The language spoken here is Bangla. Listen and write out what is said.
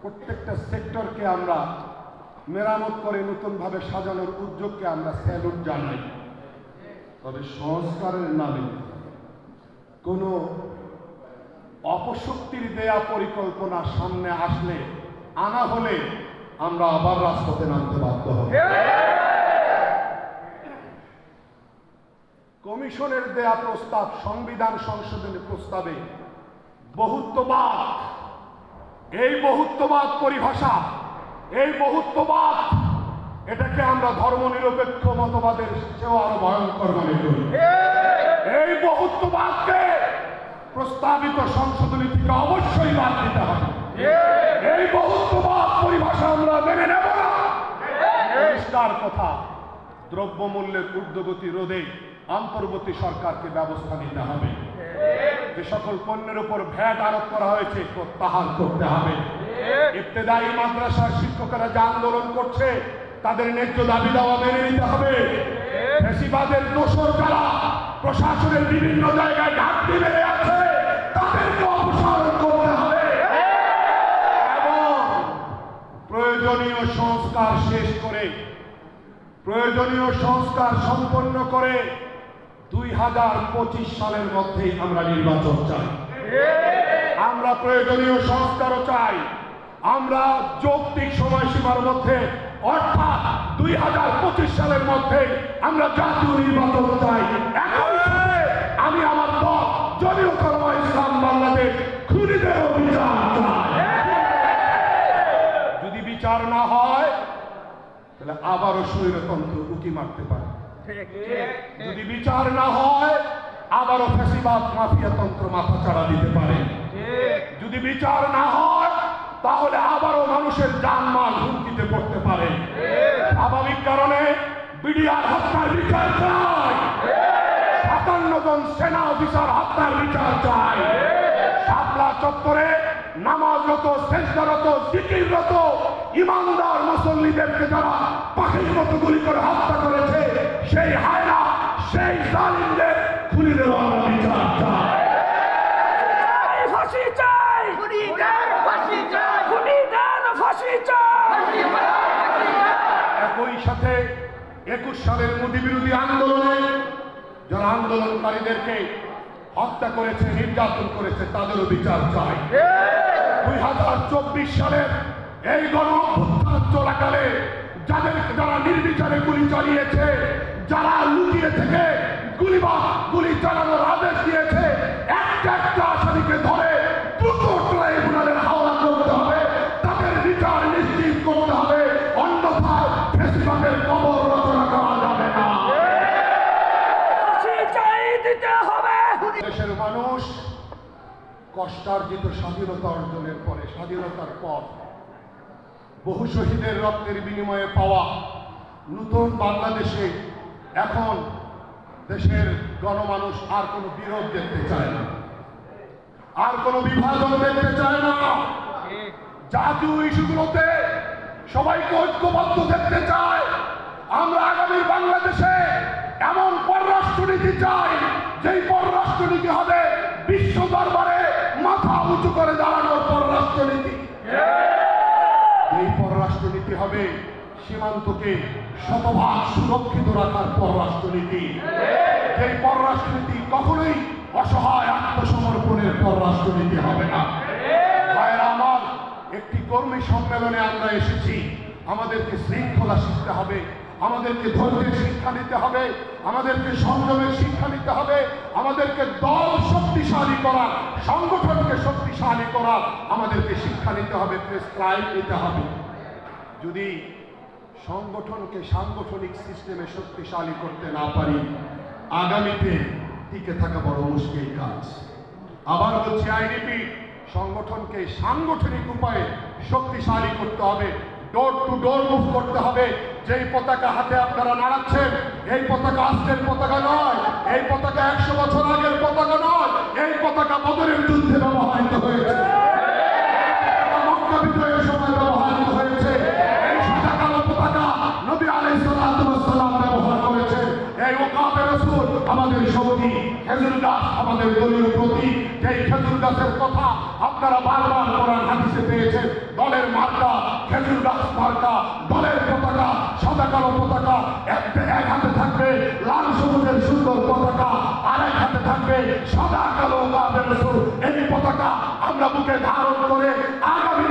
প্রত্যেকটা সেক্টরকে আমরা মেরামত করে নতুনভাবে সাজানোর উদ্যোগকে আমরা স্যালুট জানাই। তবে সংস্কারের নামে কোনো অপশক্তির দেয়া পরিকল্পনা সামনে আসলে আনা হলে আমরা আবার রাজপথে নামতে বাধ্য হব। কমিশনের দেয়া প্রস্তাব, সংবিধান সংশোধনের প্রস্তাবে বহুত্ববাদ, এই বহুত্ববাদ পরিভাষা, এই বহুত্ববাদ এটাকে আমরা ধর্মনিরপেক্ষ মতবাদের চেয়েও আরো ভয়ঙ্কর মনে করি। এই বহুত্ববাদকে প্রস্তাবিত সংশোধনী থেকে অবশ্যই বাদ দিতে হবে। এই বহুত্ববাদ পরিভাষা আমরা মেনে নেব না। পরিষ্কার কথা, দ্রব্যমূল্যের ঊর্ধ্বগতি রোধে অন্তর্বর্তী সরকারকে ব্যবস্থা নিতে হবে। যে সকল পণ্যের উপর ভ্যাট আরোপ করা হয়েছে প্রত্যাহার করতে হবে। ইবতেদায়ী মাদ্রাসার শিক্ষকেরা যে আন্দোলন করছে তাদের ন্যায্য দাবি দাওয়া মেনে নিতে হবে। ফ্যাসিবাদের দোষর যারা প্রশাসনের বিভিন্ন জায়গায় ঘাটতি বেড়ে আছে তাদেরকে অপসারণ করতে হবে এবং প্রয়োজনীয় সংস্কার শেষ করে, প্রয়োজনীয় সংস্কার সম্পন্ন করে 2025 সালের মধ্যেই আমরা নির্বাচন চাই। আমরা প্রয়োজনীয় সংস্কারও চাই। আমরা যৌক্তিক সময়সীমার মধ্যে অর্থাৎ 2025 সালের মধ্যে আমরা জাতীয় নির্বাচন চাই। একই সাথে আমি আমার দল জমিয়তুল উলামা ইসলাম বাংলাদেশ খুনিদের বিচার চাই। যদি বিচার না হয় তাহলে আবারও স্বৈরতন্ত্র উকি মারতে পারে। যদি বিচার না হয় আবারও ফ্যাসিবাদ মাফিয়াতন্ত্র মাথা চাড়া দিতে পারে। যদি বিচার না হয় তাহলে আবারও মানুষের জানমাল হুমকিতে পড়তে পারে। স্বাভাবিক কারণে বিডিআর হত্যার বিচার চাই, 57 জন সেনা অফিসার হত্যার বিচার চাই। শাপলা চত্বরে নামাজরত, সেজদারত, জিকিররত ইমানদার মুসল্লিদেরকে যারা পাখির মতো গুলি করে হত্যা করেছে সেই হায়না, সেই জালিমদের খুনিদের আমরা বিচার চাই। ফাঁসি চাই, খুনিদের ফাঁসি চাই, খুনিদের ফাঁসি চাই। একই সাথে 21 সালের মোদী বিরোধী আন্দোলনে যারা আন্দোলনকারীদেরকে হত্যা করেছে, নির্যাতন করেছে তাদেরও বিচার চাই। 2024 সালের এই গণ-অভ্যুত্থান চলাকালে যারা নির্বিচারে গুলি চালিয়েছে, যারা লুকিয়ে থেকে গুলি চালানোর আদেশ দিয়েছে, একটা একটা আসামিকে ধরে দ্রুত ট্রাইব্যুনালের হাওলা করতে হবে, তাদের বিচার নিশ্চিত করতে হবে। অন্যথায় ফ্যাসিবাদের কবর রচনা করা যাবে না। দেশের মানুষ কষ্টার্জিত স্বাধীনতা অর্জনের পরে, স্বাধীনতার পর বহু শহীদের রক্তের বিনিময়ে পাওয়া নতুন বাংলাদেশে এখন দেশের গণমানুষ আর কোনো বিরোধ দেখতে চায় না, আর কোনো বিভাজন দেখতে চায় না। জাতীয় ইস্যুগুলোতে সবাইকে ঐক্যবদ্ধ দেখতে চায়। আমরা আগামী বাংলাদেশে এমন পররাষ্ট্রনীতি চাই যেই পররাষ্ট্রনীতি হবে বিশ্ব দরবারে মাথা উঁচু করে দাঁড়ানোর পররাষ্ট্রনীতি। এই পররাষ্ট্রনীতি হবে সীমান্তকে শতভাগ সুরক্ষিত রাখার পররাষ্ট্রনীতি। এই পররাষ্ট্রনীতি কখনোই অসহায় আত্মসমর্পণের পররাষ্ট্রনীতি হবে না। ভাইয়েরা আমার, একটি কর্মী সম্মেলনে আমরা এসেছি। আমাদেরকে শৃঙ্খলা শিখতে হবে, আমাদেরকে ধৈর্যের শিক্ষা নিতে হবে, আমাদেরকে সংযমের শিক্ষা নিতে হবে, আমাদেরকে দল শক্তিশালী করা, সংগঠনকে শক্তিশালী করা আমাদেরকে শিক্ষা নিতে হবে, প্রেসক্রাইব নিতে হবে। যদি সংগঠনকে সাংগঠনিক সিস্টেমে শক্তিশালী করতে না পারি, আগামীতে টিকে থাকা বড় মুশকিল কাজ। আবার বলছি, আইডিপি সংগঠনকে সাংগঠনিক উপায়ে শক্তিশালী করতে হবে, ডোর টু ডোর মুভ করতে হবে। যেই পতাকা হাতে আপনারা নাড়াচ্ছেন, এই পতাকা আজকের পতাকা নয়, এই পতাকা 100 বছর আগের পতাকা নয়, এই পতাকা বদরের যুদ্ধে ব্যবহৃত হয়েছে, মক্কা বিজয়ের সময় ব্যবহৃত হয়েছে। এই সাদা কালো পতাকা নবী আলাইহিস সালাতু ওয়াস সালাম ব্যবহার করেছেন। এই ওকাবে রাসূল আমাদের শক্তি, খেজুর গাছ আমাদের দলীয় প্রতীক। যেই খেজুর গাছের কথা আপনারা বারবার কোরআন হাদিসে পেয়েছেন, দলের মার্কা খেজুর গাছ মার্কা, দলের পতাকা সাদা কালো পতাকা, এক হাতে থাকবে লাল সবুজের সুন্দর পতাকা, আর এক হাতে থাকবে সাদা কালো গাবের এই পতাকা আমরা বুকে ধারণ করে আগামী